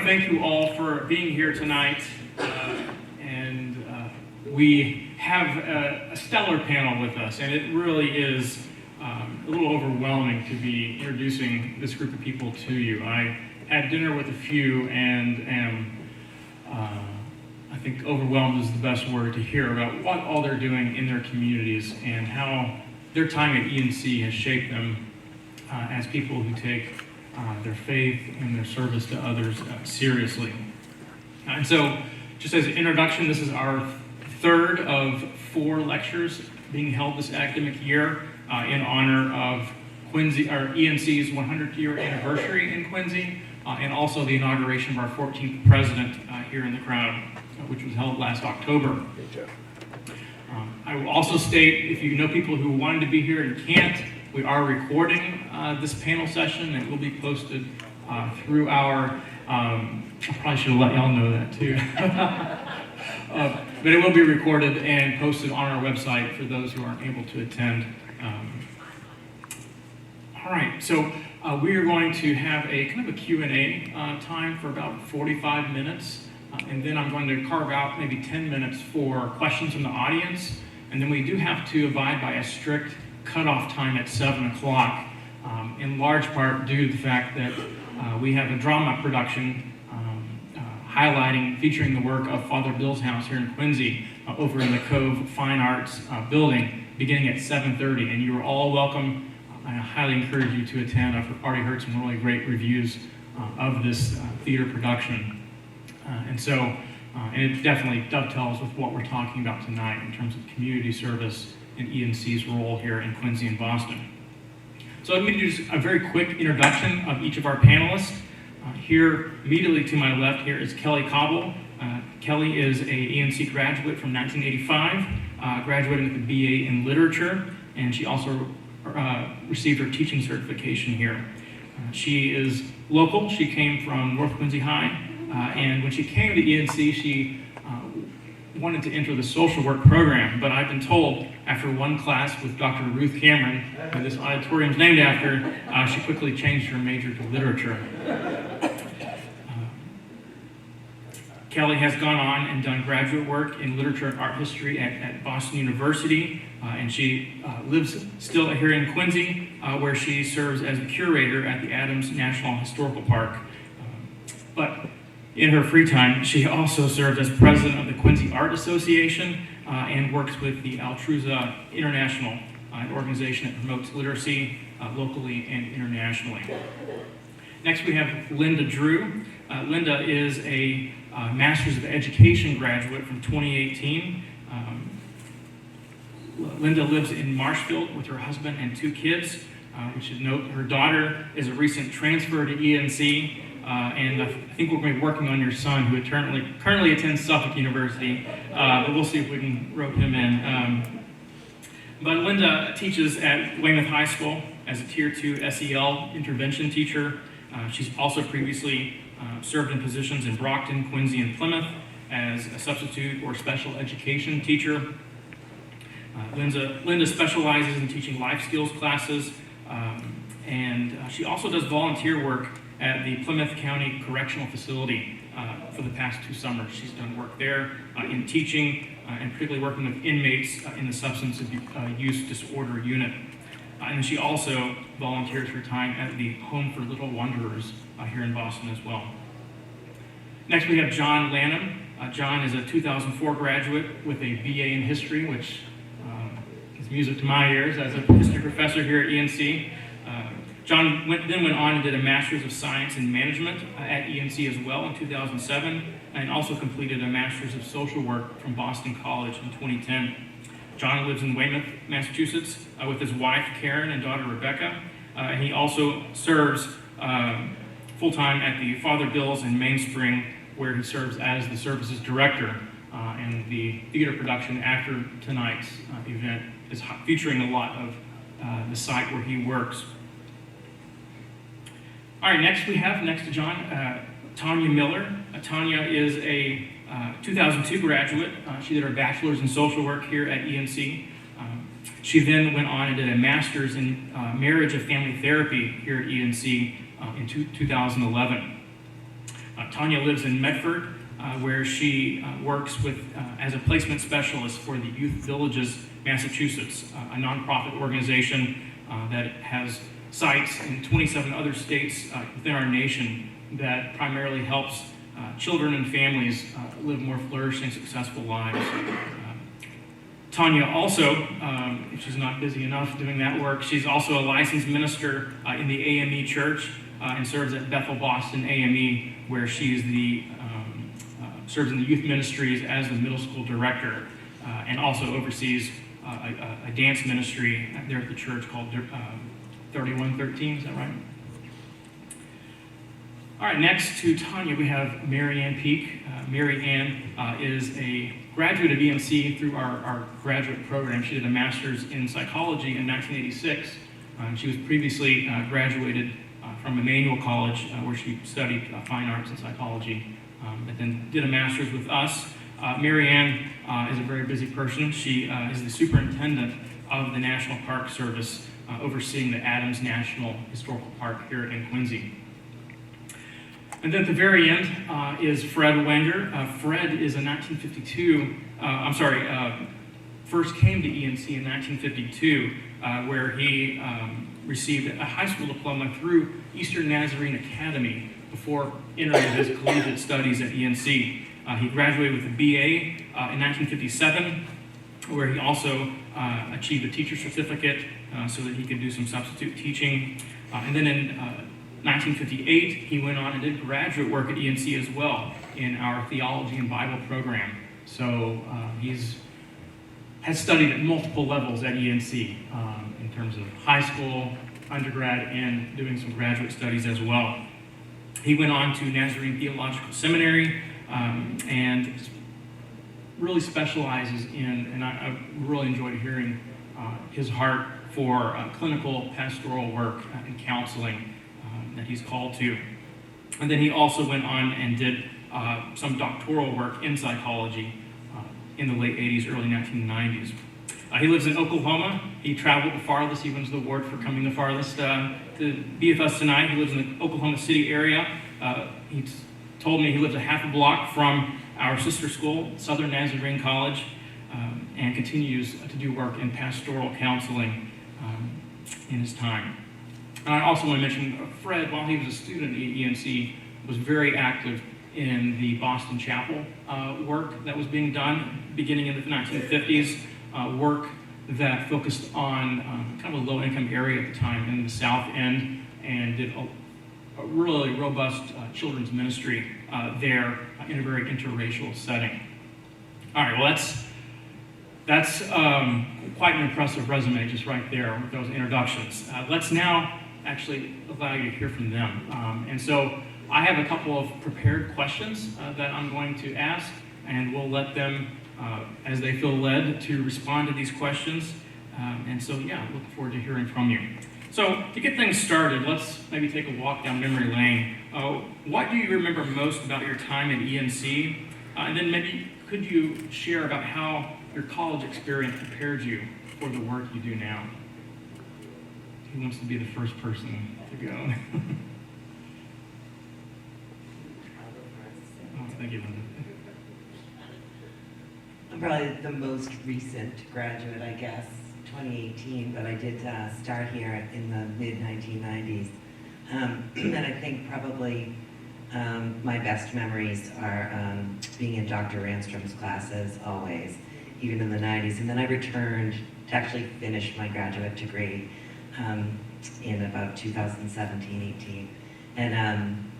thank you all for being here tonight. We have a stellar panel with us, and it really is a little overwhelming to be introducing this group of people to you. I had dinner with a few and am, I think overwhelmed is the best word to hear about what all they're doing in their communities and how their time at ENC has shaped them as people who take their faith and their service to others seriously. And so, just as an introduction, this is our third of 4 lectures being held this academic year in honor of Quincy, or ENC's 100th year anniversary in Quincy, and also the inauguration of our 14th president here in the crowd, which was held last October. I will also state, if you know people who wanted to be here and can't, we are recording this panel session, and it will be posted through our, I probably should have let y'all know that too. But it will be recorded and posted on our website for those who aren't able to attend. All right, so we are going to have a kind of a Q&A time for about 45 minutes, and then I'm going to carve out maybe 10 minutes for questions from the audience, and then we do have to abide by a strict cutoff time at 7 o'clock, in large part due to the fact that we have a drama production featuring the work of Father Bill's house here in Quincy over in the Cove Fine Arts building beginning at 7:30, and you are all welcome. I highly encourage you to attend. I've already heard some really great reviews of this theater production. And it definitely dovetails with what we're talking about tonight in terms of community service and ENC's role here in Quincy and Boston. So let me do just a very quick introduction of each of our panelists. Here, immediately to my left here is Kelly Coble. Kelly is a ENC graduate from 1985, graduating with a BA in literature, and she also received her teaching certification here. She is local. She came from North Quincy High, and when she came to ENC, she wanted to enter the social work program, but I've been told after one class with Dr. Ruth Cameron, who this auditorium is named after, she quickly changed her major to literature. Kelly has gone on and done graduate work in literature and art history at Boston University, and she lives still here in Quincy, where she serves as the curator at the Adams National Historical Park. But in her free time, she also served as president of the Quincy Art Association and works with the Altruza International, an organization that promotes literacy locally and internationally. Next, we have Linda Drew. Linda is a Master's of Education graduate from 2018. Linda lives in Marshfield with her husband and 2 kids. We should note her daughter is a recent transfer to ENC, and I think we're going to be working on your son, who currently attends Suffolk University, but we'll see if we can rope him in. But Linda teaches at Weymouth High School as a Tier 2 SEL intervention teacher. She's also previously served in positions in Brockton, Quincy, and Plymouth as a substitute or special education teacher. Linda specializes in teaching life skills classes, and she also does volunteer work at the Plymouth County Correctional Facility for the past 2 summers. She's done work there in teaching and particularly working with inmates in the substance use disorder unit. And she also volunteers her time at the Home for Little Wanderers here in Boston as well. Next, we have John Lannan. John is a 2004 graduate with a BA in history, which is music to my ears as a history professor here at ENC. John then went on and did a Master's of Science in Management at ENC as well in 2007, and also completed a Master's of Social Work from Boston College in 2010. John lives in Weymouth, Massachusetts, with his wife, Karen, and daughter, Rebecca. And he also serves full-time at the Father Bill's in Mainspring, where he serves as the services director. And the theater production after tonight's event is featuring a lot of the site where he works. All right, next to John, Tanya Miller. Tanya is a 2002 graduate. She did her bachelor's in social work here at ENC. She then went on and did a master's in marriage and family therapy here at ENC in 2011. Tanya lives in Medford, where she works with as a placement specialist for the Youth Villages Massachusetts, a nonprofit organization that has sites in 27 other states within our nation that primarily helps children and families live more flourishing, successful lives. Tanya also, if she's not busy enough doing that work, she's also a licensed minister in the AME Church and serves at Bethel Boston AME, where she's serves in the youth ministries as the middle school director, and also oversees a dance ministry there at the church called 3113, is that right? All right, next to Tanya, we have Mary Ann Peak. Mary Ann is a graduate of ENC through our graduate program. She did a master's in psychology in 1986. She was previously graduated from Emmanuel College, where she studied fine arts and psychology, but then did a master's with us. Mary Ann is a very busy person. She is the superintendent of the National Park Service, overseeing the Adams National Historical Park here in Quincy. And then at the very end is Fred Wenger. Fred is a 1952, first came to ENC in 1952, where he received a high school diploma through Eastern Nazarene Academy before entering his collegiate studies at ENC. He graduated with a BA in 1957, where he also achieved a teacher certificate so that he could do some substitute teaching. And then in 1958, he went on and did graduate work at ENC as well in our theology and Bible program. So has studied at multiple levels at ENC in terms of high school, undergrad, and doing some graduate studies as well. He went on to Nazarene Theological Seminary and really specializes in, and I really enjoyed hearing his heart for clinical pastoral work and counseling that he's called to. And then he also went on and did some doctoral work in psychology in the late 80s, early 1990s. He lives in Oklahoma. He traveled the farthest. He wins the award for coming the farthest to be with us tonight. He lives in the Oklahoma City area. He told me he lives a half a block from our sister school, Southern Nazarene College, and continues to do work in pastoral counseling in his time. And I also want to mention Fred, while he was a student at ENC, was very active in the Boston Chapel work that was being done beginning in the 1950s, work that focused on kind of a low-income area at the time in the South End, and did a really robust children's ministry there in a very interracial setting. All right, well, that's quite an impressive resume just right there with those introductions. Let's now actually allow you to hear from them. And so I have a couple of prepared questions that I'm going to ask, and we'll let them, as they feel led, to respond to these questions. And so, yeah, looking forward to hearing from you. So to get things started, let's maybe take a walk down memory lane. What do you remember most about your time at ENC? And then maybe could you share about how your college experience prepared you for the work you do now? Who wants to be the first person to go? Oh, thank you, Linda. I'm probably the most recent graduate, I guess, 2018, but I did start here in the mid-1990s. And I think probably my best memories are being in Dr. Randstrom's classes always, even in the 90s. And then I returned to actually finish my graduate degree in about 2017-18. And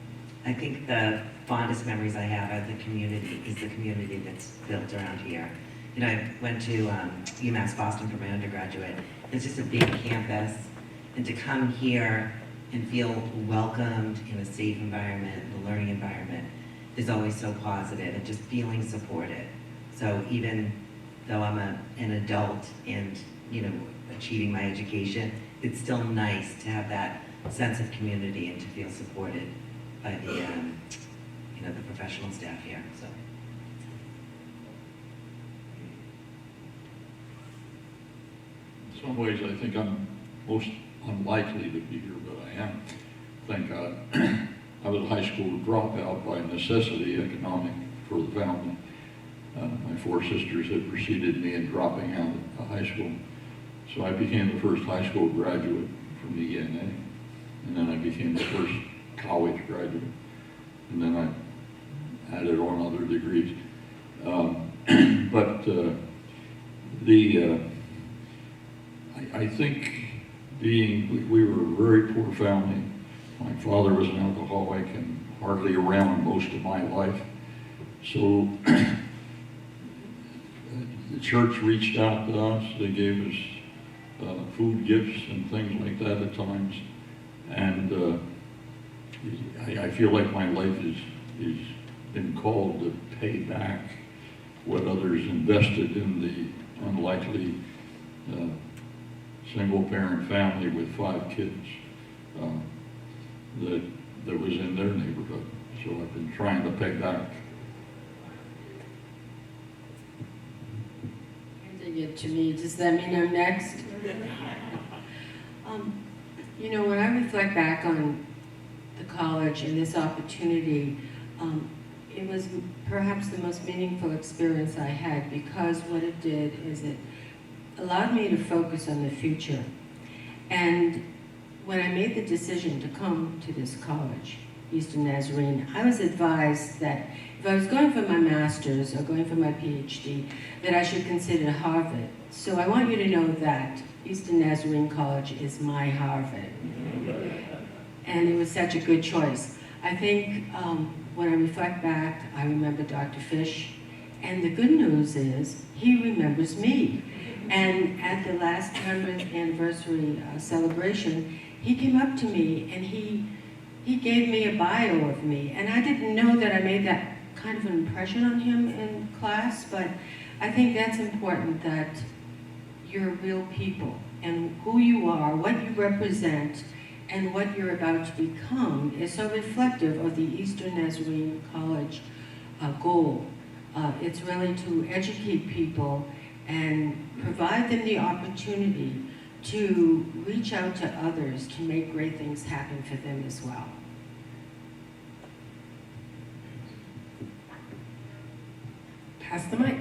I think the fondest memories I have of the community is the community that's built around here. You know, I went to UMass Boston for my undergraduate. It's just a big campus, and to come here and feel welcomed in a safe environment, a learning environment, is always so positive, and just feeling supported. So even though I'm an adult and, you know, achieving my education, it's still nice to have that sense of community and to feel supported by the, you know, the professional staff here. So. In some ways, I think I'm most unlikely to be here, but I am. Thank God. I was a high school dropout by necessity, economic for the family. My 4 sisters had preceded me in dropping out of high school. So I became the first high school graduate from the ENA, and then I became the first college graduate, and then I added on other degrees. I think we were a very poor family. My father was an alcoholic and hardly around most of my life. So the church reached out to us. They gave us food gifts and things like that at times. And I feel like my life is been called to pay back what others invested in the unlikely single-parent family with 5 kids that was in their neighborhood. So I've been trying to pay back. Handing it to me, does that mean I'm next? You know, when I reflect back on the college and this opportunity, it was perhaps the most meaningful experience I had, because what it did is it allowed me to focus on the future. And when I made the decision to come to this college, Eastern Nazarene, I was advised that if I was going for my master's or going for my PhD, that I should consider Harvard. So I want you to know that Eastern Nazarene College is my Harvard. And it was such a good choice. I think when I reflect back, I remember Dr. Fish, and the good news is he remembers me. And at the last 100th anniversary celebration, he came up to me and he gave me a bio of me. And I didn't know that I made that kind of an impression on him in class, but I think that's important, that you're real people, and who you are, what you represent, and what you're about to become is so reflective of the Eastern Nazarene College goal. It's really to educate people and provide them the opportunity to reach out to others to make great things happen for them as well. Pass the mic.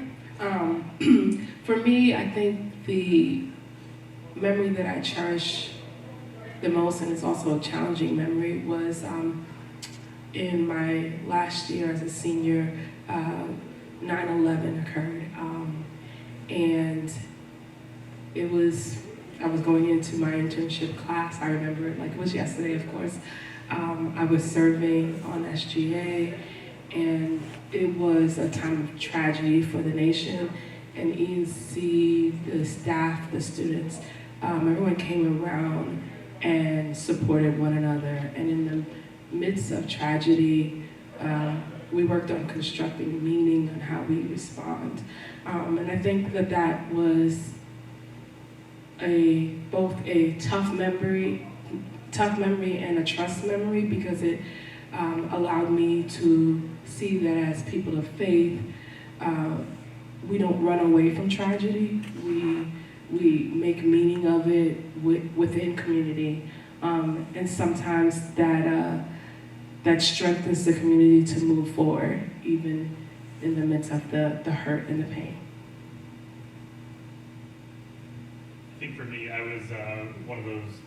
For me, I think the memory that I cherish the most, and it's also a challenging memory, was in my last year as a senior, 9/11 occurred. And I was going into my internship class. I remember it like it was yesterday, of course. I was serving on SGA, and it was a time of tragedy for the nation. And ENC, the staff, the students, everyone came around and supported one another. And in the midst of tragedy, we worked on constructing meaning on how we respond. And I think that was both a tough memory and a trust memory, because it allowed me to see that as people of faith, we don't run away from tragedy. We make meaning of it within community, and sometimes that strengthens the community to move forward, even in the midst of the hurt and the pain. I think for me, I was one of those.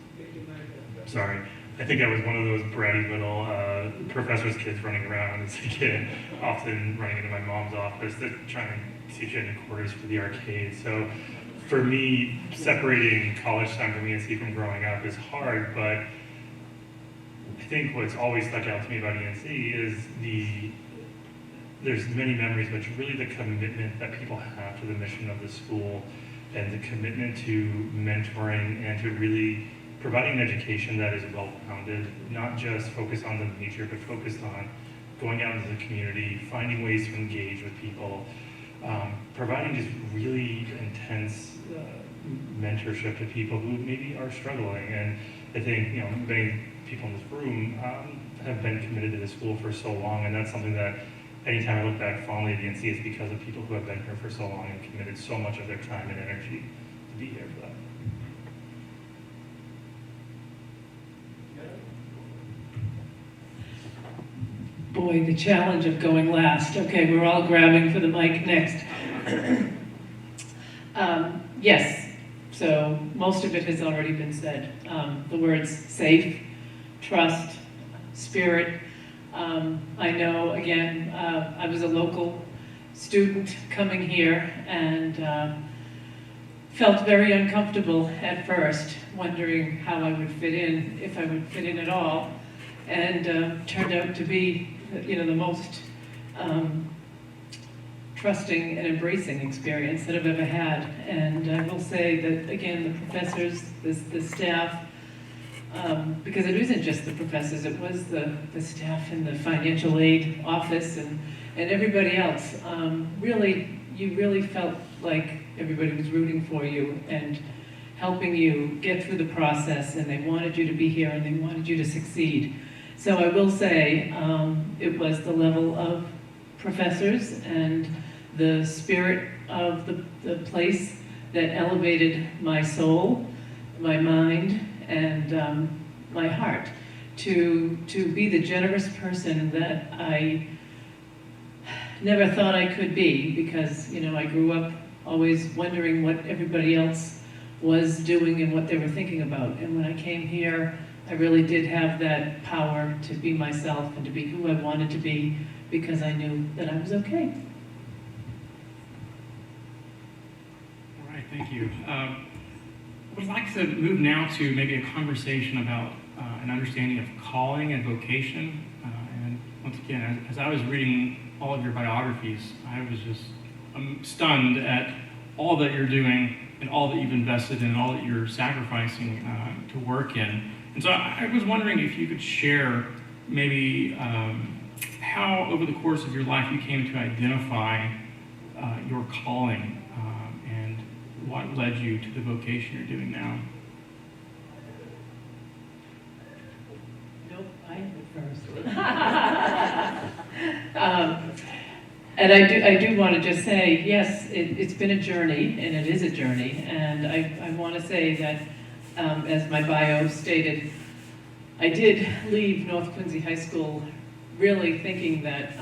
Sorry, I think I was one of those bratty little professor's kids running around as a kid, often running into my mom's office, trying to teach in quarters for the arcade. So for me, separating college time from ENC from growing up is hard, but I think what's always stuck out to me about ENC is there's many memories, but it's really the commitment that people have to the mission of the school, and the commitment to mentoring and to really providing an education that is well-founded, not just focused on the major, but focused on going out into the community, finding ways to engage with people, providing just really intense mentorship to people who maybe are struggling. And I think, many people in this room have been committed to the school for so long, and that's something that anytime I look back fondly at ENC, it's because of people who have been here for so long and committed so much of their time and energy to be here for that. Boy, the challenge of going last. Okay, we're all grabbing for the mic next. Yes, so most of it has already been said. The words safe, trust, spirit. I know, again, I was a local student coming here and felt very uncomfortable at first, wondering how I would fit in, if I would fit in at all, and turned out to be, the most trusting and embracing experience that I've ever had. And I will say that, again, the professors, the staff, because it isn't just the professors, it was the staff in the financial aid office and everybody else. You really felt like everybody was rooting for you and helping you get through the process, and they wanted you to be here and they wanted you to succeed. So I will say it was the level of professors and the spirit of the place that elevated my soul, my mind, and my heart to be the generous person that I never thought I could be, because I grew up always wondering what everybody else was doing and what they were thinking about. And when I came here, I really did have that power to be myself and to be who I wanted to be, because I knew that I was okay. All right, thank you. I would like to move now to maybe a conversation about an understanding of calling and vocation. And once again, as I was reading all of your biographies, I was just stunned at all that you're doing and all that you've invested in and all that you're sacrificing to work in. And so I was wondering if you could share maybe how over the course of your life you came to identify your calling and what led you to the vocation you're doing now. Nope, I went first. And I do want to just say, yes, it's been a journey, and it is a journey. And I want to say that, as my bio stated, I did leave North Quincy High School really thinking that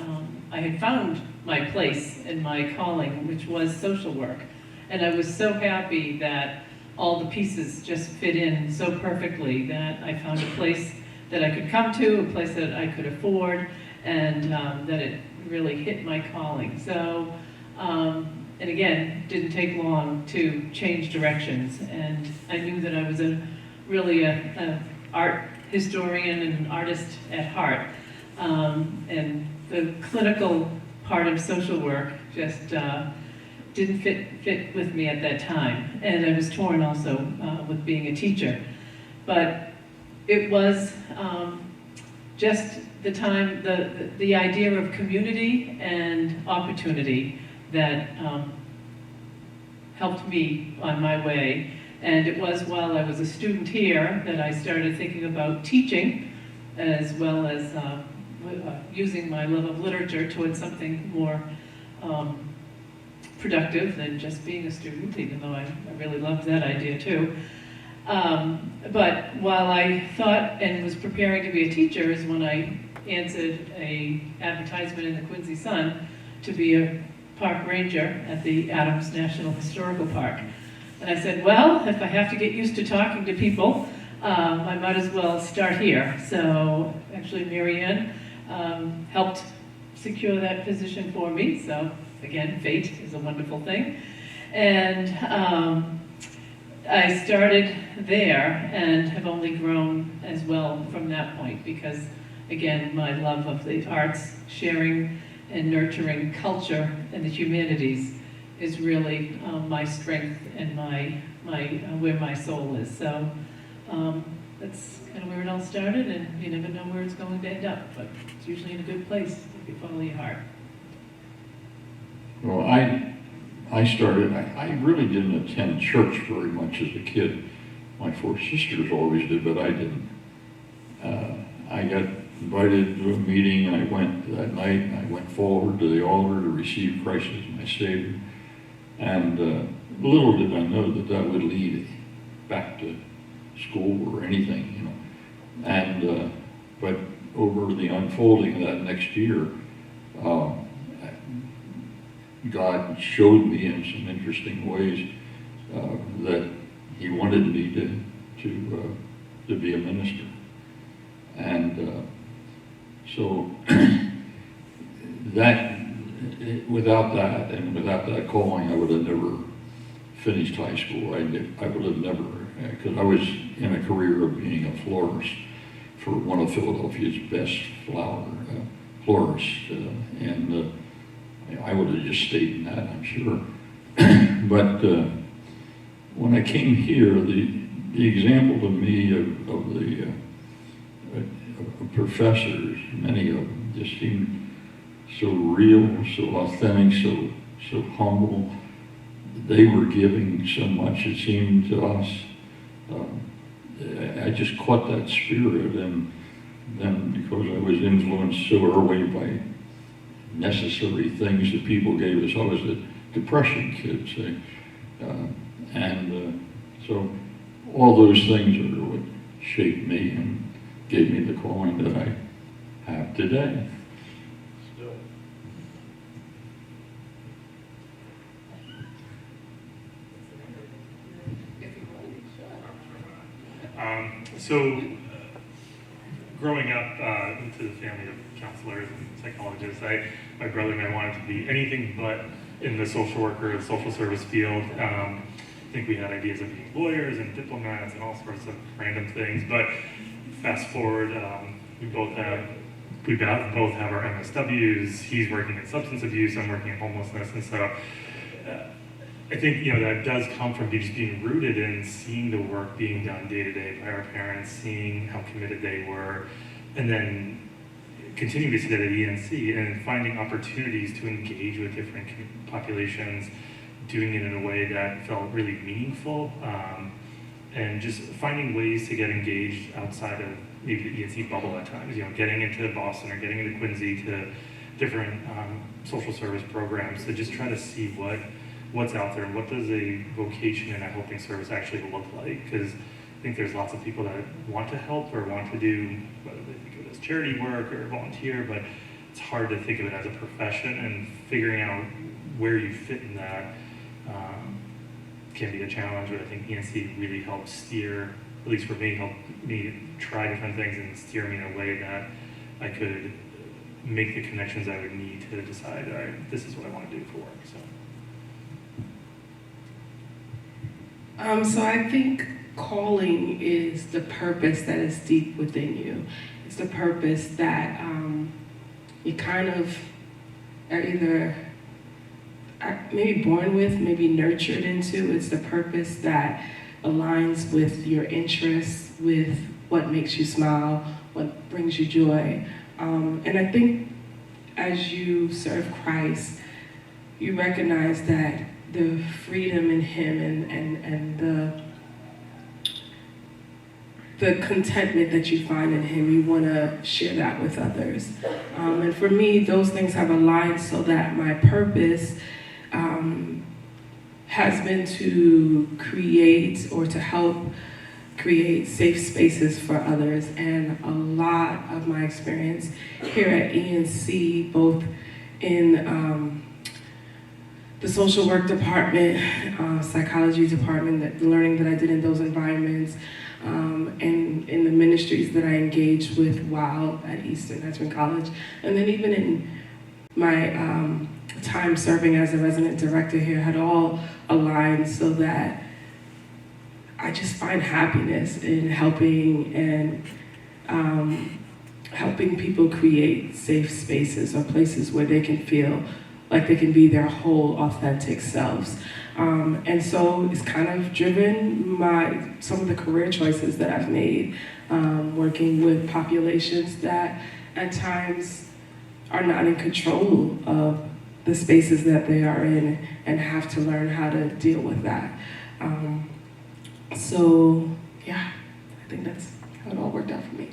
I had found my place and my calling, which was social work. And I was so happy that all the pieces just fit in so perfectly that I found a place that I could come to, a place that I could afford, and that it really hit my calling. So, and again, didn't take long to change directions, and I knew that I was really a art historian and an artist at heart, and the clinical part of social work just didn't fit with me at that time, and I was torn also with being a teacher. But it was just the time, the idea of community and opportunity that helped me on my way. And it was while I was a student here that I started thinking about teaching, as well as using my love of literature towards something more productive than just being a student, even though I really loved that idea too. But while I thought and was preparing to be a teacher is when I answered an advertisement in the Quincy Sun to be a park ranger at the Adams National Historical Park. And I said, well, if I have to get used to talking to people, I might as well start here. So actually Mary Ann helped secure that position for me. So again, fate is a wonderful thing. And I started there and have only grown as well from that point, because again, my love of the arts, sharing and nurturing culture and the humanities is really my strength and my where my soul is. So that's kind of where it all started, and you never know where it's going to end up, but it's usually in a good place if you follow your heart. Well, I started, I really didn't attend church very much as a kid. My four sisters always did, but I didn't. I got invited to a meeting, and I went that night, and I went forward to the altar to receive Christ as my Savior. And little did I know that that would lead back to school or anything, you know. And but over the unfolding of that next year, God showed me in some interesting ways that He wanted me to be a minister. And so that, without that and without that calling, I would have never finished high school. I would have never, because I was in a career of being a florist for one of Philadelphia's best florists, and I would have just stayed in that, I'm sure. But when I came here, the example to me of the professors, many of them, just seemed so real, so authentic, so humble. They were giving so much, it seemed to us. I just caught that spirit, and then because I was influenced so early by necessary things that people gave us, I was a depression kid, say. So all those things are what shaped me and gave me the calling that I have today. So, growing up into the family of counselors and psychologists, my brother and I wanted to be anything but in the social worker or the social service field. I think we had ideas of being lawyers and diplomats and all sorts of random things. But fast forward, we both have our MSWs. He's working in substance abuse. I'm working in homelessness, and so. I think, that does come from just being rooted in seeing the work being done day to day by our parents, seeing how committed they were, and then continuing to see that at ENC and finding opportunities to engage with different populations, doing it in a way that felt really meaningful, and just finding ways to get engaged outside of maybe the ENC bubble at times, getting into Boston or getting into Quincy to different social service programs to just try to see what's out there and what does a vocation in a helping service actually look like, because I think there's lots of people that want to help or want to do, whether they think of it as charity work or volunteer, but it's hard to think of it as a profession, and figuring out where you fit in that can be a challenge, but I think ENC really helped steer, at least for me, helped me try different things and steer me in a way that I could make the connections I would need to decide, all right, this is what I want to do for work. So I think calling is the purpose that is deep within you. It's the purpose that you kind of are either maybe born with, maybe nurtured into. It's the purpose that aligns with your interests, with what makes you smile, what brings you joy. And I think as you serve Christ, you recognize that the freedom in Him and the contentment that you find in Him, you want to share that with others. And for me, those things have aligned so that my purpose has been to create or to help create safe spaces for others. And a lot of my experience here at ENC, both in the social work department, psychology department, the learning that I did in those environments, and in the ministries that I engaged with while at Eastern Hezron College, and then even in my time serving as a resident director here, had all aligned so that I just find happiness in helping and helping people create safe spaces or places where they can feel like they can be their whole authentic selves. And so it's kind of driven some of the career choices that I've made, working with populations that at times are not in control of the spaces that they are in and have to learn how to deal with that. So yeah, I think that's how it all worked out for me.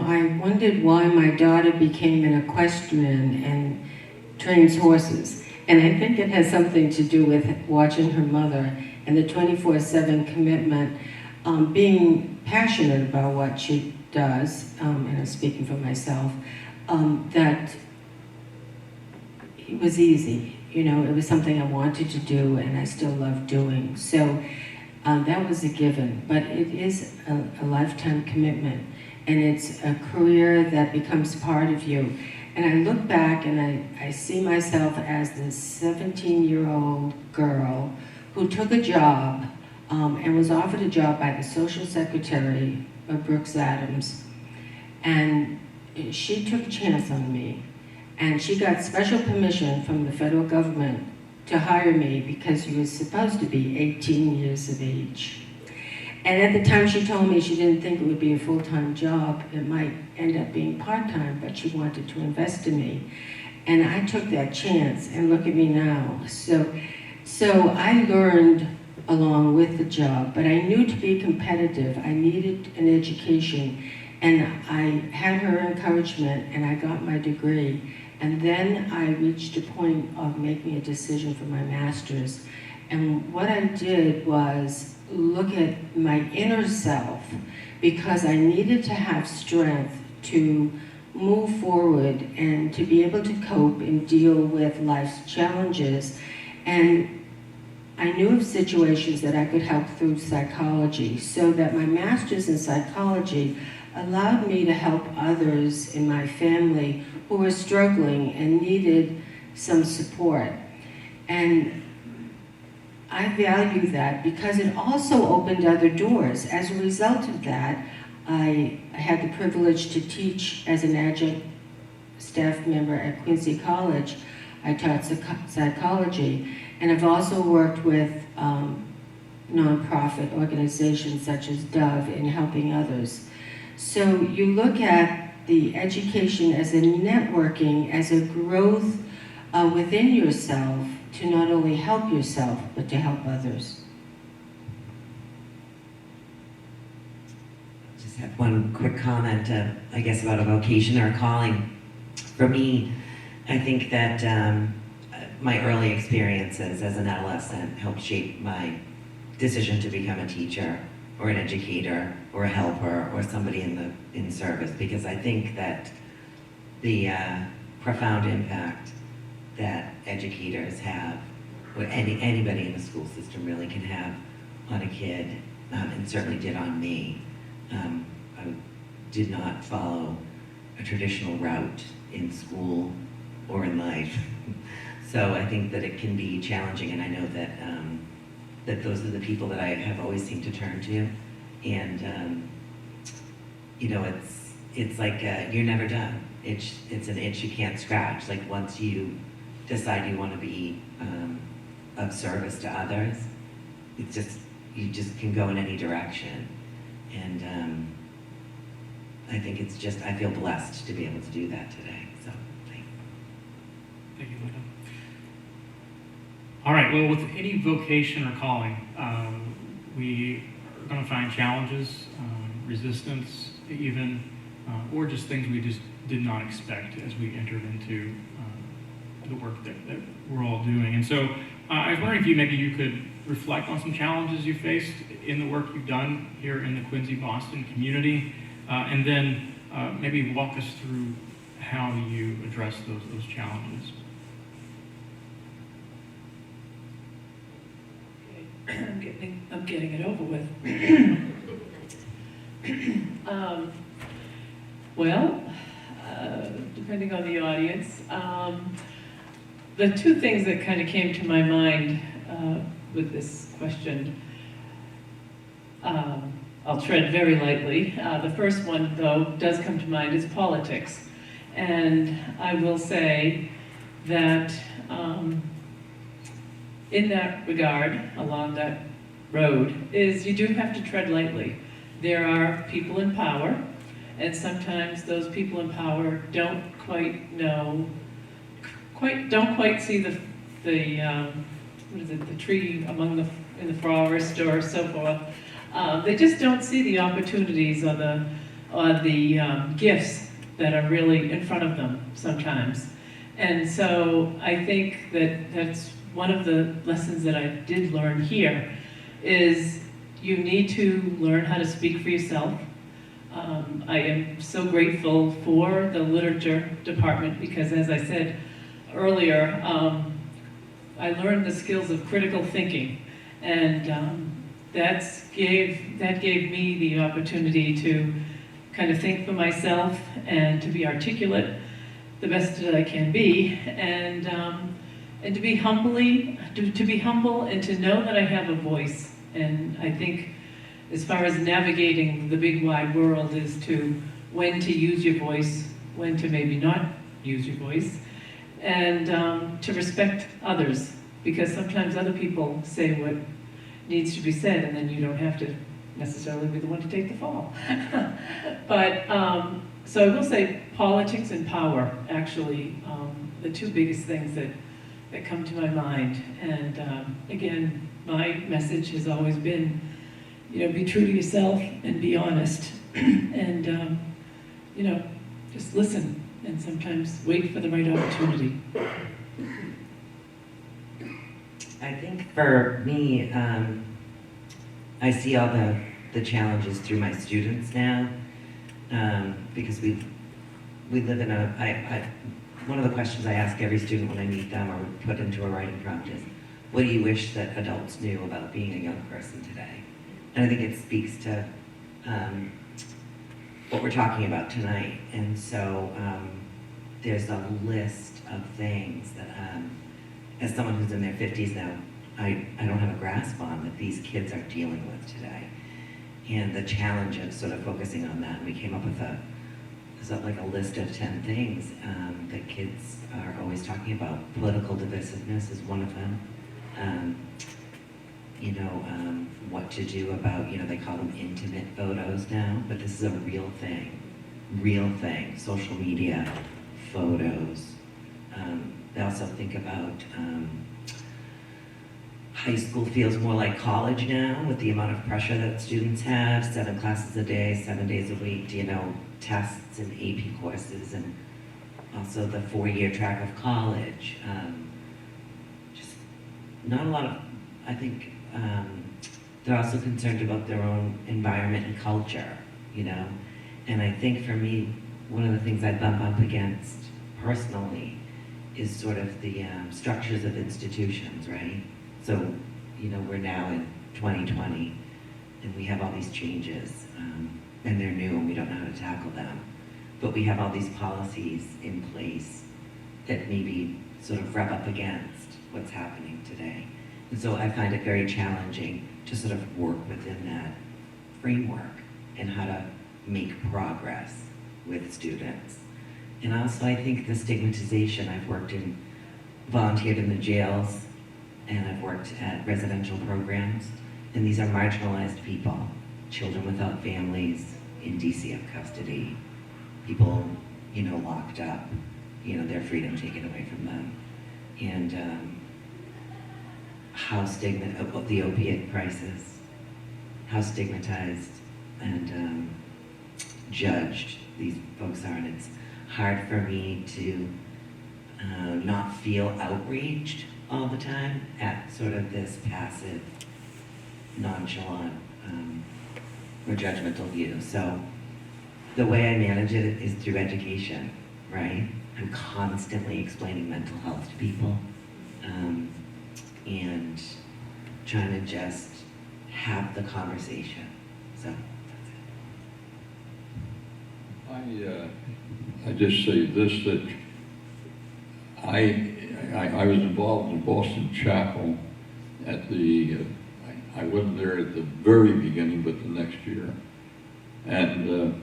I wondered why my daughter became an equestrian and trains horses. And I think it has something to do with watching her mother and the 24/7 commitment, being passionate about what she does, and I'm speaking for myself, that it was easy. You know, it was something I wanted to do and I still love doing. So that was a given, but it is a lifetime commitment, and it's a career that becomes part of you. And I look back and I see myself as this 17-year-old girl who took a job and was offered a job by the social secretary of Brooks Adams. And she took a chance on me. And she got special permission from the federal government to hire me because she was supposed to be 18 years of age. And at the time she told me she didn't think it would be a full-time job. It might end up being part-time, but she wanted to invest in me. And I took that chance, and look at me now. So I learned along with the job, but I knew to be competitive, I needed an education, and I had her encouragement, and I got my degree. And then I reached a point of making a decision for my master's. And what I did was look at my inner self, because I needed to have strength to move forward and to be able to cope and deal with life's challenges. And I knew of situations that I could help through psychology, so that my master's in psychology allowed me to help others in my family who were struggling and needed some support. And I value that because it also opened other doors. As a result of that, I had the privilege to teach as an adjunct staff member at Quincy College. I taught psychology, and I've also worked with nonprofit organizations such as Dove in helping others. So you look at the education as a networking, as a growth within yourself to not only help yourself, but to help others. Just have one quick comment, I guess, about a vocation or a calling. For me, I think that my early experiences as an adolescent helped shape my decision to become a teacher or an educator or a helper or somebody in service, because I think that the profound impact that educators have, what anybody in the school system really can have on a kid, and certainly did on me. I did not follow a traditional route in school or in life. So I think that it can be challenging, and I know that that those are the people that I have always seemed to turn to. And you know, it's like you're never done. It's an itch you can't scratch. Like once you decide you want to be of service to others, it's just, you just can go in any direction. And I think it's just, I feel blessed to be able to do that today. So thanks. Thank you, Linda. All right, well, with any vocation or calling, we are going to find challenges, resistance, even, or just things we just did not expect as we entered into the work that we're all doing. And so I was wondering if you could reflect on some challenges you faced in the work you've done here in the Quincy, Boston community, and then maybe walk us through how you address those challenges. I'm getting it over with. Well, depending on the audience, the two things that kind of came to my mind with this question, I'll tread very lightly. The first one, though, does come to mind is politics. And I will say that in that regard, along that road, is you do have to tread lightly. There are people in power, and sometimes those people in power don't quite see the tree in the forest or so forth. They just don't see the opportunities or the gifts that are really in front of them sometimes. And so I think that that's one of the lessons that I did learn here is you need to learn how to speak for yourself. I am so grateful for the literature department because, as I said earlier, I learned the skills of critical thinking, and that gave me the opportunity to kind of think for myself and to be articulate the best that I can be, and to be humble and to know that I have a voice. And I think as far as navigating the big wide world is to when to use your voice, when to maybe not use your voice, and to respect others, because sometimes other people say what needs to be said and then you don't have to necessarily be the one to take the fall. But so I will say politics and power, actually, the two biggest things that come to my mind. And again, my message has always been, be true to yourself and be honest. And, just listen and sometimes wait for the right opportunity. I think for me, I see all the challenges through my students now, because we live in one of the questions I ask every student when I meet them or put into a writing prompt is, what do you wish that adults knew about being a young person today? And I think it speaks to what we're talking about tonight. And so there's a list of things that, as someone who's in their 50s now, I don't have a grasp on that these kids are dealing with today. And the challenge of sort of focusing on that, and we came up with a list of 10 things that kids are always talking about. Political divisiveness is one of them. What to do about, they call them intimate photos now, but this is a real thing, social media, photos. They also think about high school feels more like college now with the amount of pressure that students have, 7 classes a day, 7 days a week, tests and AP courses, and also the 4-year track of college. Just not a lot of, I think, they're also concerned about their own environment and culture, And I think for me, one of the things I bump up against personally is sort of the structures of institutions, right? So, we're now in 2020, and we have all these changes, and they're new, and we don't know how to tackle them. But we have all these policies in place that maybe sort of rub up against what's happening today. And so I find it very challenging to sort of work within that framework and how to make progress with students. And also I think the stigmatization, I've volunteered in the jails, and I've worked at residential programs, and these are marginalized people, children without families in DCF custody, people, locked up, their freedom taken away from them. And the opiate crisis, how stigmatized and judged these folks are, and it's hard for me to not feel outraged all the time at sort of this passive, nonchalant, or judgmental view. So the way I manage it is through education, right? I'm constantly explaining mental health to people, and trying to just have the conversation. So that's it. I just say this, that I was involved in Boston Chapel at I wasn't there at the very beginning, but the next year. And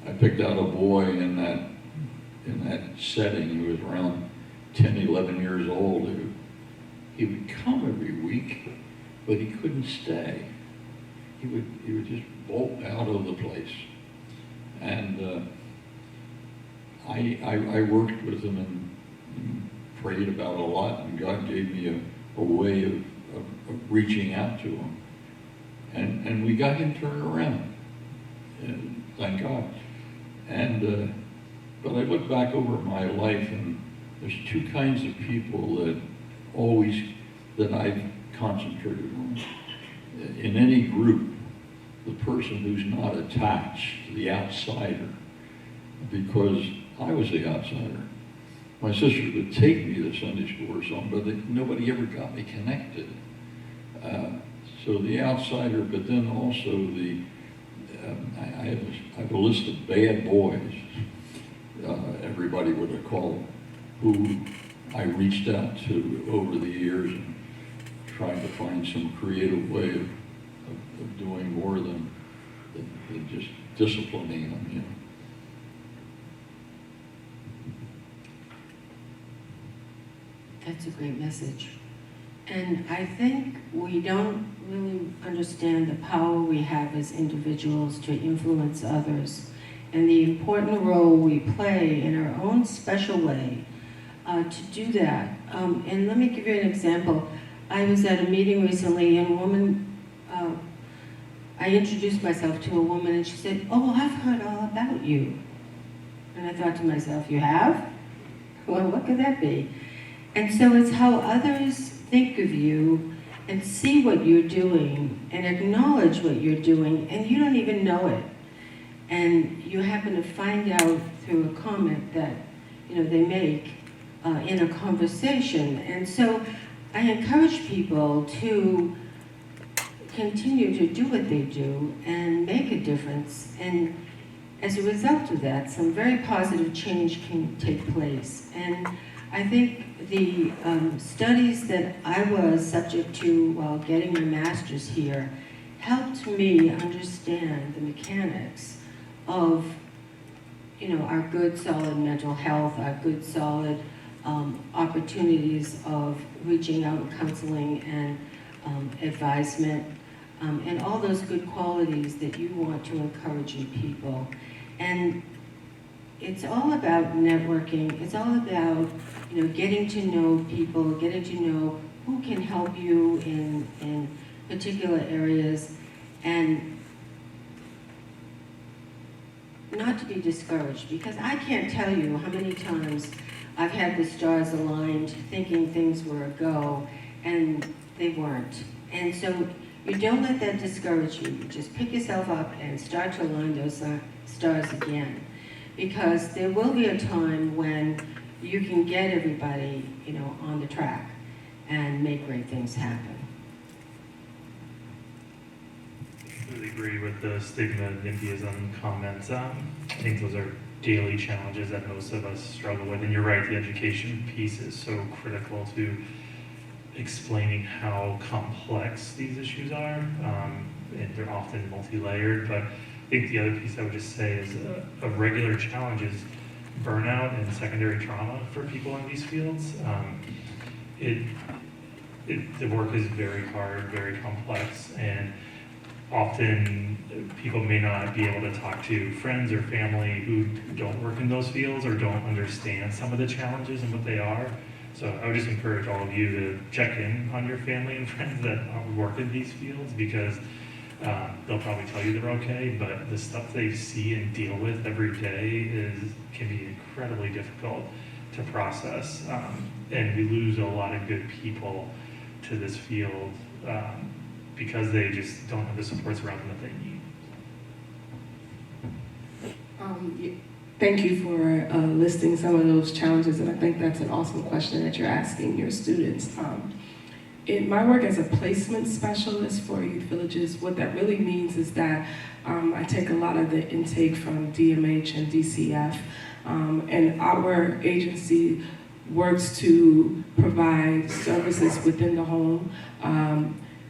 I picked out a boy in that setting who was around 10, 11 years old. He would come every week, but he couldn't stay. He would just bolt out of the place. And I worked with him and prayed about a lot, and God gave me a way of reaching out to him. And we got him turned around, thank God. And but I look back over my life, and there's two kinds of people that I've concentrated on. In any group, the person who's not attached to the outsider, because I was the outsider. My sisters would take me to Sunday school or something, but nobody ever got me connected. So the outsider, but then also I have a list of bad boys, everybody would have called, who I reached out to over the years and trying to find some creative way of doing more than just disciplining them, you know. That's a great message. And I think we don't really understand the power we have as individuals to influence others and the important role we play in our own special way to do that. And let me give you an example. I was at a meeting recently and a woman, I introduced myself to a woman and she said, "Oh, I've heard all about you." And I thought to myself, "You have? Well, what could that be?" And so it's how others think of you and see what you're doing and acknowledge what you're doing, and you don't even know it. And you happen to find out through a comment that they make in a conversation. And so I encourage people to continue to do what they do and make a difference. And as a result of that, some very positive change can take place. And I think the studies that I was subject to while getting my master's here helped me understand the mechanics of our good solid mental health, our good solid opportunities of reaching out and counseling and advisement, and all those good qualities that you want to encourage in people. And it's all about networking. It's all about getting to know people, getting to know who can help you in particular areas, and not to be discouraged, because I can't tell you how many times I've had the stars aligned thinking things were a go, and they weren't. And so you don't let that discourage you. You just pick yourself up and start to align those stars again. Because there will be a time when you can get everybody, on the track and make great things happen. I really agree with the stigma and NIMBYism comments. I think those are daily challenges that most of us struggle with. And you're right, the education piece is so critical to explaining how complex these issues are. And they're often multi-layered, but I think the other piece I would just say is a regular challenge is burnout and secondary trauma for people in these fields. The work is very hard, very complex, and often people may not be able to talk to friends or family who don't work in those fields or don't understand some of the challenges and what they are. So I would just encourage all of you to check in on your family and friends that work in these fields, because they'll probably tell you they're okay, but the stuff they see and deal with every day can be incredibly difficult to process. And we lose a lot of good people to this field because they just don't have the supports around them that they need. Thank you for listing some of those challenges, and I think that's an awesome question that you're asking your students. In my work as a placement specialist for youth villages, what that really means is that I take a lot of the intake from DMH and DCF, and our agency works to provide services within the home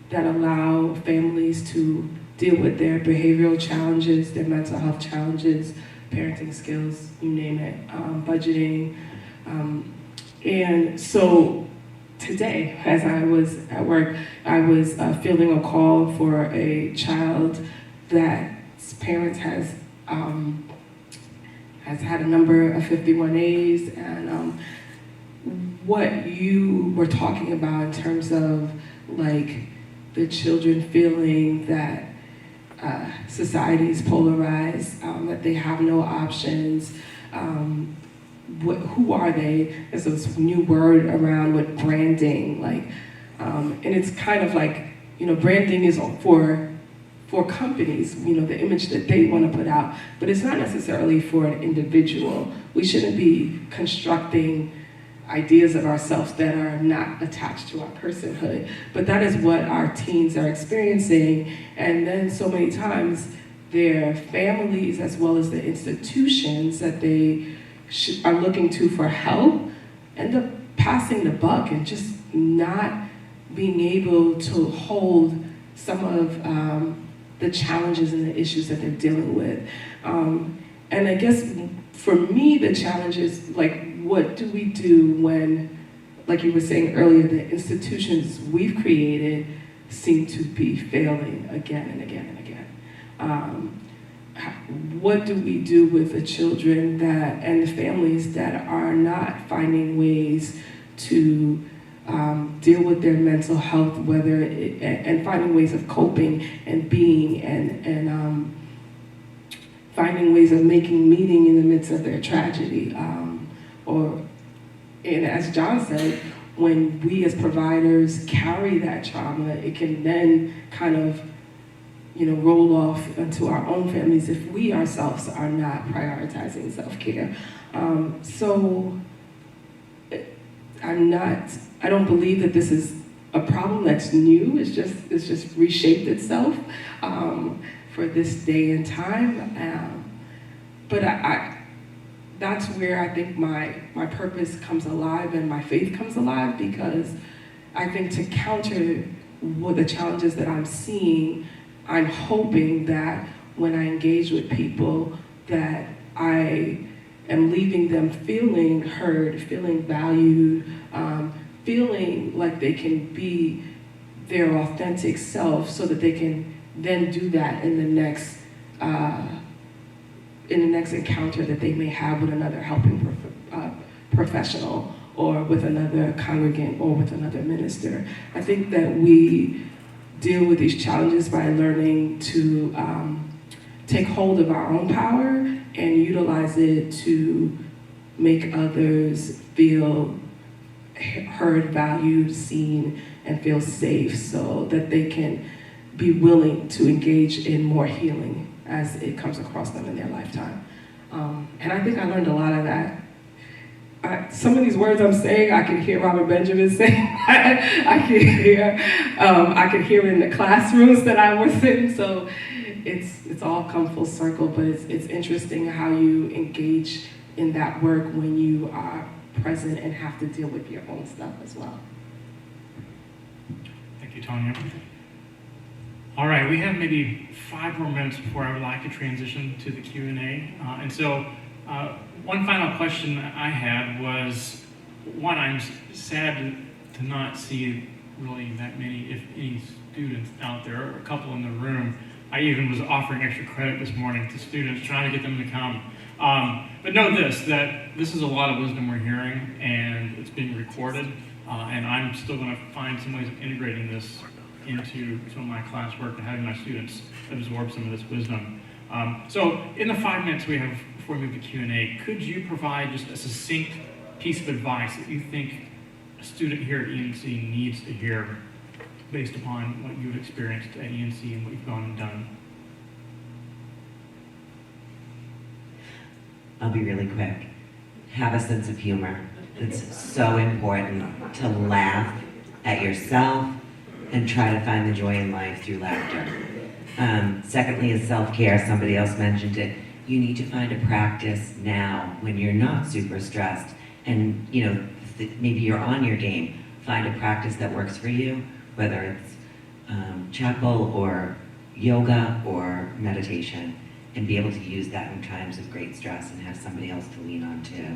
that allow families to deal with their behavioral challenges, their mental health challenges, parenting skills, you name it, budgeting. And so today, as I was at work, I was fielding a call for a child that's parents has had a number of 51As, and what you were talking about in terms of like the children feeling that society is polarized, that they have no options, who are they? There's this new word around with branding, like, and it's kind of like, branding is for companies, the image that they want to put out, but it's not necessarily for an individual. We shouldn't be constructing ideas of ourselves that are not attached to our personhood, but that is what our teens are experiencing, and then so many times their families as well as the institutions that they are looking to for help end up passing the buck and just not being able to hold some of the challenges and the issues that they're dealing with. And I guess for me, the challenge is, like, what do we do when, like you were saying earlier, the institutions we've created seem to be failing again and again and again? What do we do with the children and the families that are not finding ways to deal with their mental health, and finding ways of coping and being and finding ways of making meaning in the midst of their tragedy? And as John said, when we as providers carry that trauma, it can then kind of roll off into our own families if we ourselves are not prioritizing self-care. So I don't believe that this is a problem that's new. It's just reshaped itself for this day and time. But that's where I think my purpose comes alive and my faith comes alive, because I think to counter what the challenges that I'm seeing, I'm hoping that when I engage with people that I am leaving them feeling heard, feeling valued, feeling like they can be their authentic self, so that they can then do that in the next encounter that they may have with another helping professional, or with another congregant, or with another minister. I think that we deal with these challenges by learning to take hold of our own power and utilize it to make others feel heard, valued, seen, and feel safe, so that they can be willing to engage in more healing as it comes across them in their lifetime. And I think I learned a lot of that. Some of these words I'm saying, I can hear Robert Benjamin saying. I can hear in the classrooms that I was in. So it's all come full circle, but it's interesting how you engage in that work when you are present and have to deal with your own stuff as well. Thank you, Tanya. All right, we have maybe 5 more minutes before I would like to transition to the Q&A. And so one final question I had was, one, I'm sad to not see really that many, if any, students out there, or a couple in the room. I even was offering extra credit this morning to students, trying to get them to come. But know this, that this is a lot of wisdom we're hearing, and it's being recorded, and I'm still going to find some ways of integrating this into some of my classwork and having my students absorb some of this wisdom. So in the 5 minutes we have before we move to Q&A, could you provide just a succinct piece of advice that you think a student here at ENC needs to hear based upon what you've experienced at ENC and what you've gone and done? I'll be really quick. Have a sense of humor. It's so important to laugh at yourself and try to find the joy in life through laughter. Secondly is self-care. Somebody else mentioned it. You need to find a practice now when you're not super stressed, and maybe you're on your game. Find a practice that works for you, whether it's chapel or yoga or meditation, and be able to use that in times of great stress and have somebody else to lean on too.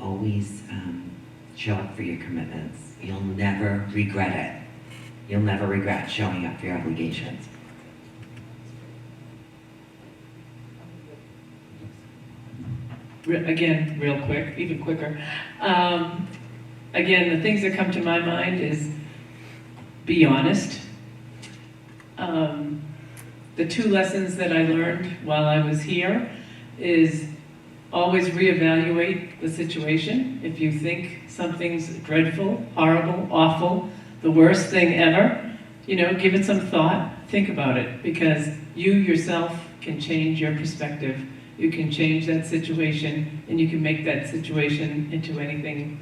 Always show up for your commitments. You'll never regret it. You'll never regret showing up for your obligations. Again, real quick, even quicker. Again, the things that come to my mind is be honest. the 2 lessons that I learned while I was here is always reevaluate the situation. If you think something's dreadful, horrible, awful, the worst thing ever, give it some thought, think about it, because you yourself can change your perspective. You can change that situation, and you can make that situation into anything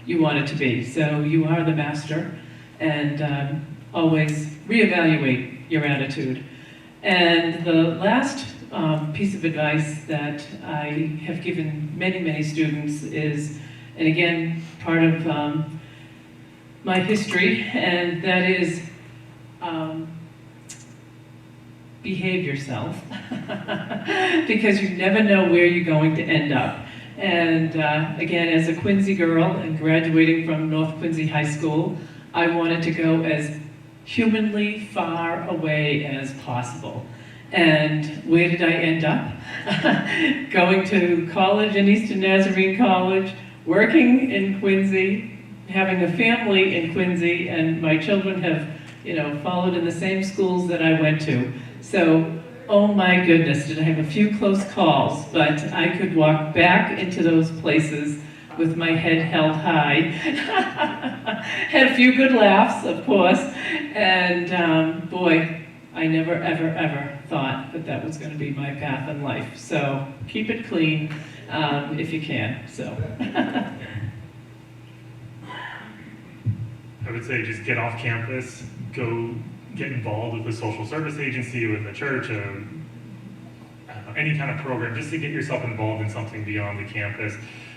you want it to be. So you are the master, and always reevaluate your attitude. And the last piece of advice that I have given many, many students is, and again, part of my history, and that is behave yourself, because you never know where you're going to end up. And again, as a Quincy girl and graduating from North Quincy High School, I wanted to go as humanly far away as possible. And where did I end up? Going to college in Eastern Nazarene College, working in Quincy, having a family in Quincy, and my children have, followed in the same schools that I went to. So, oh my goodness, did I have a few close calls, but I could walk back into those places with my head held high. Had a few good laughs, of course, and boy, I never, ever, ever thought that that was going to be my path in life. So keep it clean if you can. So. I would say just get off campus, go get involved with a social service agency, with a church, any kind of program, just to get yourself involved in something beyond the campus.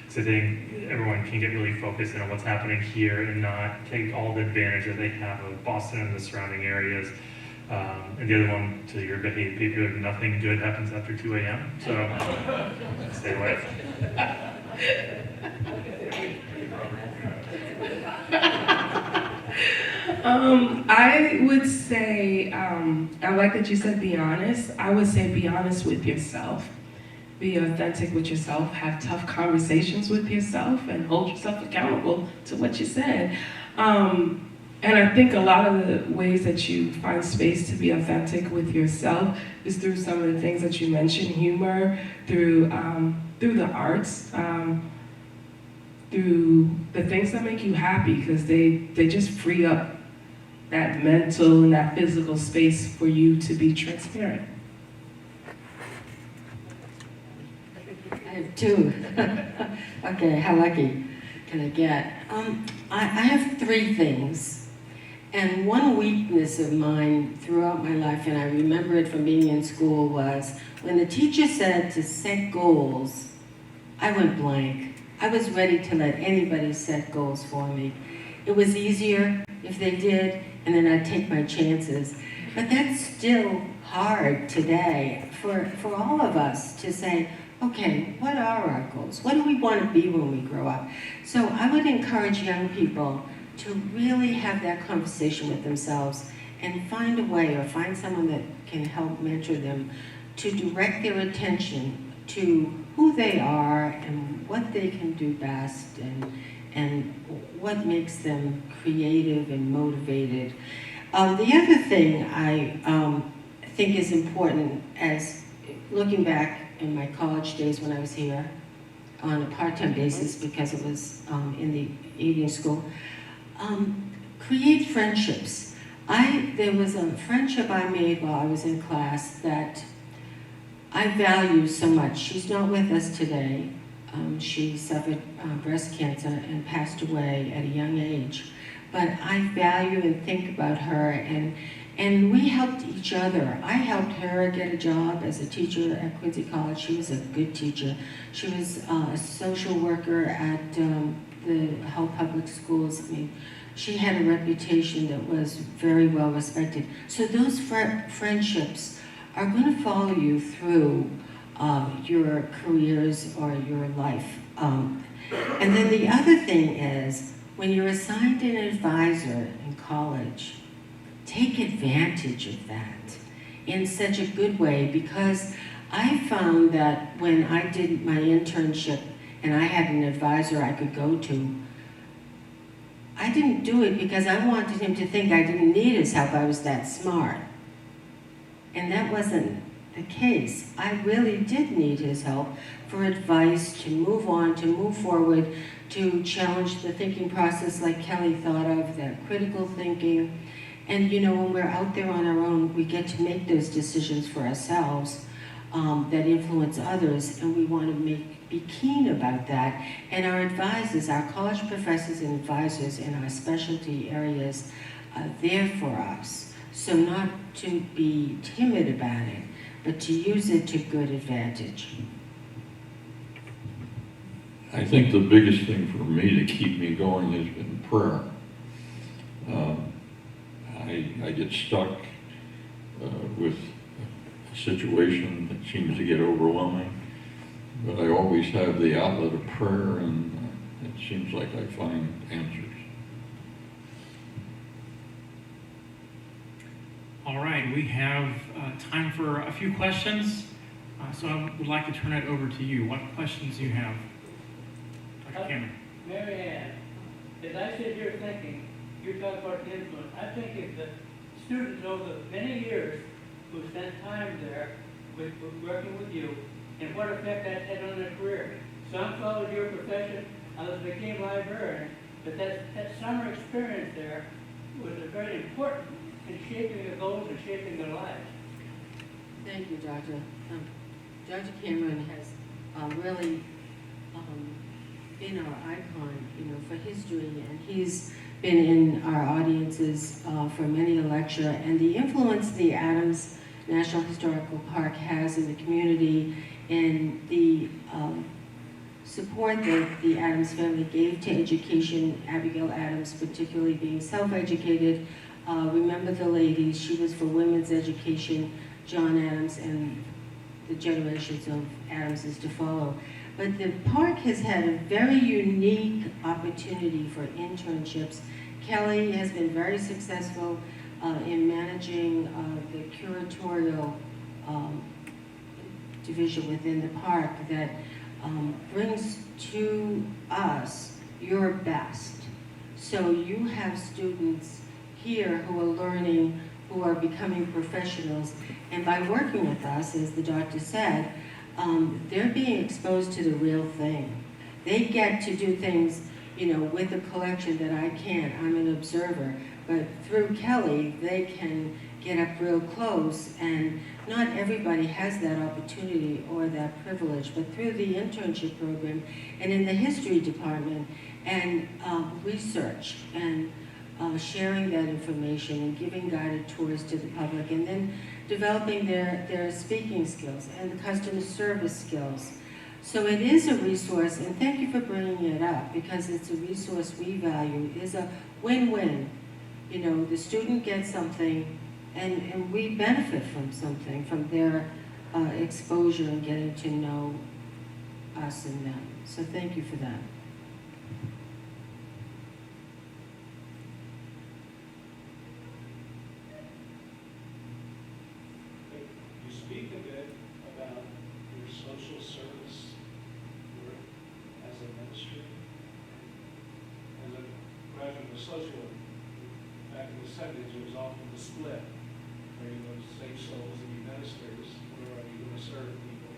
So I think everyone can get really focused on what's happening here and not take all the advantage that they have of Boston and the surrounding areas. And the other one, to your behavior, nothing good happens after 2 a.m. So stay away. I would say, I like that you said be honest. I would say be honest with yourself. Be authentic with yourself. Have tough conversations with yourself and hold yourself accountable to what you said. And I think a lot of the ways that you find space to be authentic with yourself is through some of the things that you mentioned, humor, through the arts, through the things that make you happy, because they just free up that mental and that physical space for you to be transparent. I have 2. Okay, how lucky can I get? I have 3 things. And one weakness of mine throughout my life, and I remember it from being in school, was when the teacher said to set goals, I went blank. I was ready to let anybody set goals for me. It was easier if they did, and then I'd take my chances. But that's still hard today for all of us to say, okay, what are our goals? What do we want to be when we grow up? So I would encourage young people to really have that conversation with themselves and find a way, or find someone that can help mentor them, to direct their attention to who they are and what they can do best, and what makes them creative and motivated. The other thing I think is important, as looking back in my college days when I was here on a part-time basis because it was in the evening school, create friendships. There was a friendship I made while I was in class that I value so much. She's not with us today. She suffered breast cancer and passed away at a young age. But I value and think about her, and we helped each other. I helped her get a job as a teacher at Quincy College. She was a good teacher. She was a social worker at the Hull Public Schools. I mean, she had a reputation that was very well respected. So those friendships are going to follow you through your careers or your life. And then the other thing is, when you're assigned an advisor in college, take advantage of that in such a good way, because I found that when I did my internship and I had an advisor I could go to, I didn't do it because I wanted him to think I didn't need his help, I was that smart. And that wasn't the case. I really did need his help for advice to move on, to move forward, to challenge the thinking process like Kelly thought of, that critical thinking. And you know, when we're out there on our own, we get to make those decisions for ourselves that influence others, and we want to be keen about that. And our advisors, our college professors and advisors in our specialty areas are there for us. So not to be timid about it, but to use it to good advantage. I think the biggest thing for me to keep me going has been prayer. I get stuck with a situation that seems to get overwhelming, but I always have the outlet of prayer, and it seems like I find answers. All right, we have time for a few questions, so I would like to turn it over to you. What questions do you have? Dr. Cameron. Mary Ann, as I sit here thinking, you're talking about influence. I think if the students over many years who spent time there with working with you, and what effect that had on their career. Some followed your profession, others became librarians, but that summer experience there was very important in shaping their goals and shaping their lives. Thank you, Dr. Dr. Cameron has really been our icon, you know, for history, and he's been in our audiences for many a lecture, and the influence the Adams National Historical Park has in the community, and the support that the Adams family gave to education, Abigail Adams particularly being self-educated. Remember the ladies, she was for women's education, John Adams and the generations of Adamses to follow. But the park has had a very unique opportunity for internships. Kelly has been very successful in managing the curatorial division within the park that brings to us your best. So you have students here who are learning, who are becoming professionals, and by working with us, as the doctor said, they're being exposed to the real thing. They get to do things, you know, with a collection that I can't. I'm an observer, but through Kelly, they can get up real close, and not everybody has that opportunity or that privilege, but through the internship program and in the history department and research and sharing that information and giving guided tours to the public, and then developing their speaking skills and the customer service skills. So it is a resource, and thank you for bringing it up, because it's a resource we value. It's a win-win. You know, the student gets something, and we benefit from something, from their exposure and getting to know us and them. So thank you for that. You speak a bit about your social service work as a ministry. As a graduate of social work, back in the 70s, it was often the split, where you go to save souls and be ministers, where are you going to serve people?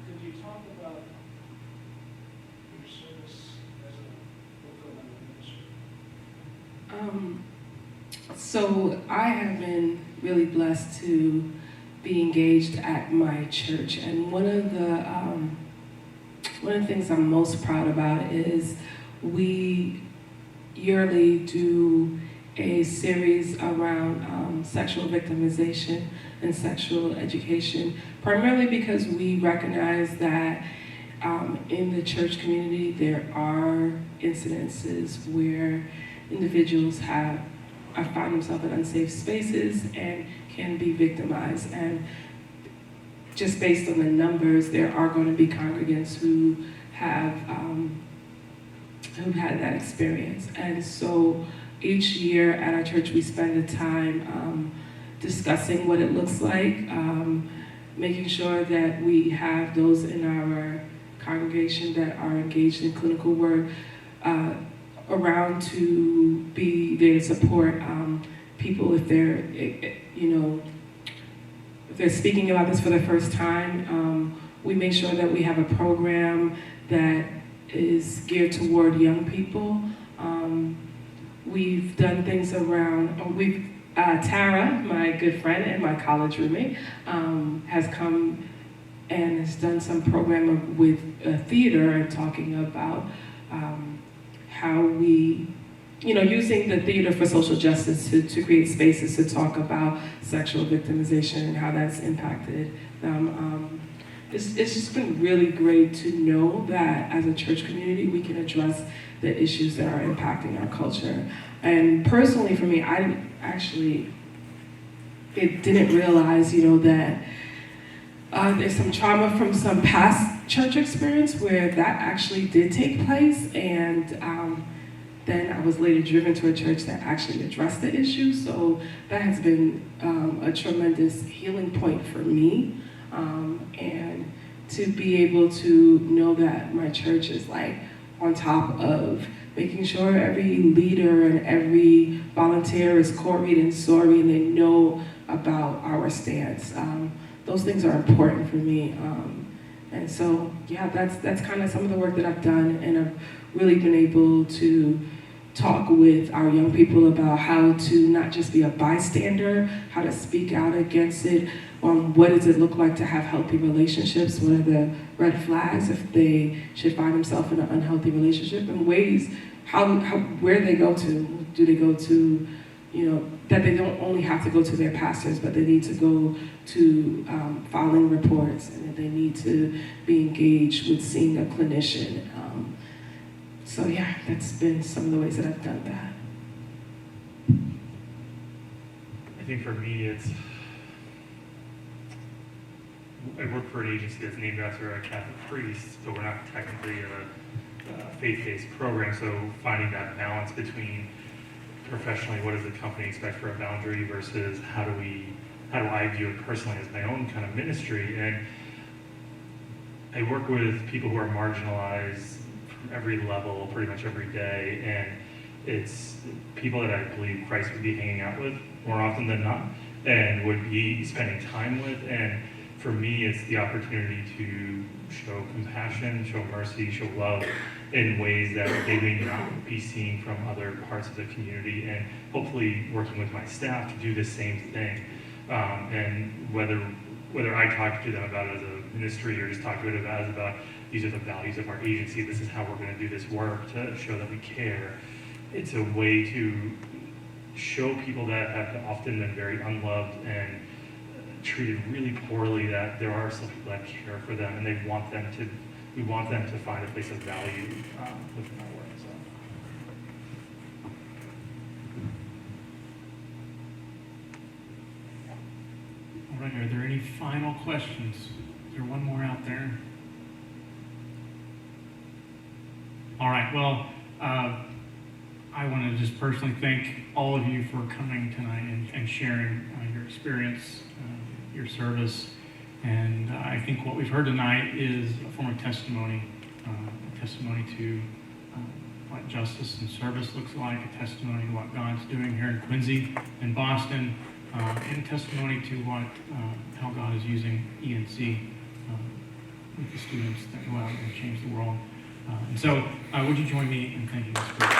Could you talk about your service as a fulfillment ministry? So I have been really blessed to be engaged at my church, and one of the things I'm most proud about is we yearly do a series around sexual victimization and sexual education, primarily because we recognize that in the church community there are incidences where individuals find themselves in unsafe spaces and can be victimized. And just based on the numbers, there are going to be congregants who have who've had that experience. And so each year at our church, we spend the time discussing what it looks like, making sure that we have those in our congregation that are engaged in clinical work around to be there to support people if they're, if they're speaking about this for the first time, we make sure that we have a program that is geared toward young people. We've done things around, Tara, my good friend and my college roommate, has come and has done some program with theater and talking about how we, using the theater for social justice to create spaces to talk about sexual victimization and how that's impacted them. It's just been really great to know that as a church community, we can address the issues that are impacting our culture. And personally for me, I didn't realize, that there's some trauma from some past church experience where that actually did take place. And then I was later driven to a church that actually addressed the issue. So that has been a tremendous healing point for me. And to be able to know that my church is on top of making sure every leader and every volunteer is coried and sorry and they know about our stance. Those things are important for me. And so, yeah, that's kind of some of the work that I've done, and I've really been able to talk with our young people about how to not just be a bystander, how to speak out against it. What does it look like to have healthy relationships? What are the red flags if they should find themselves in an unhealthy relationship? And ways, where they go to. Do they go to, that they don't only have to go to their pastors, but they need to go to filing reports, and that they need to be engaged with seeing a clinician. So yeah, that's been some of the ways that I've done that. I think for me, I work for an agency that's named after a Catholic priest, so we're not technically a faith-based program, so finding that balance between professionally, what does the company expect for a boundary versus how do I view it personally as my own kind of ministry. And I work with people who are marginalized from every level, pretty much every day, and it's people that I believe Christ would be hanging out with more often than not, and would be spending time with. And for me, it's the opportunity to show compassion, show mercy, show love in ways that they may not be seeing from other parts of the community, and hopefully working with my staff to do the same thing. And whether I talk to them about it as a ministry or just talk to it about these are the values of our agency, this is how we're going to do this work to show that we care. It's a way to show people that have often been very unloved and treated really poorly that there are some people that care for them, and we want them to find a place of value within our work. So. All right, are there any final questions? Is there one more out there? All right, well, I want to just personally thank all of you for coming tonight and sharing your experience, your service. And I think what we've heard tonight is a form of testimony, a testimony to what justice and service looks like, a testimony to what God's doing here in Quincy and Boston, and a testimony to how God is using ENC with the students that go out and change the world. And so, would you join me in thanking this group?